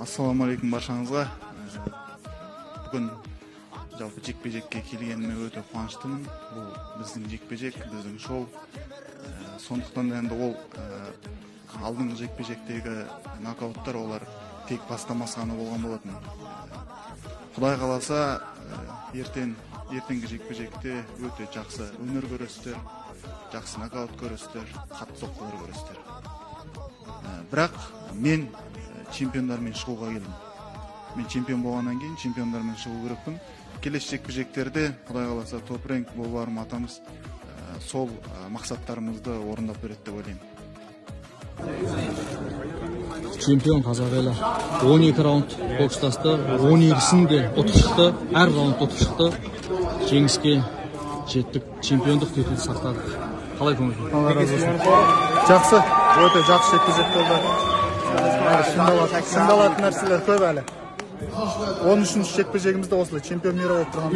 Assalamu alaikum баршаңызға. Бүгін жалпы жекпе-жекке келгеніме өте қуаныштымын. Бұл біздің жекпе-жек, біздің шоу. Сондықтан енді ол алдыңғы жекпе-жектегі нокауттар олар тек бастамасы ғана болған болатын. Құдай қаласа, ертеңгі жекпе-жекте өте жақсы өнер көресіздер, жақсы нокаут көресіздер, қатты соққылар көресіздер. Бірақ мен чемпиондармен шығуға келдім. Мен чемпион болғаннан кейін чемпиондармен шығу керекпін. Келесі жекпе-жектерде Құдай қаласа топ рэнк болбарым атамыз сол мақсаттарымызды орындап береді деп ойлаймын. Чемпион қазақ елі 12 раунд бокстасты, 12-сінде ұтып шықты, әр раунд ұтып шықты. Жеңіске жеттік, чемпиондық титулды сақтадық. Қалай көңіл? Allah razı olsun. Жақсы, өте жақсы жекпе-жек болды. Шыңдалатын нәрселер көп әлі. 13-ші жекпе-жегімізде осылай чемпион мира болып тұрған.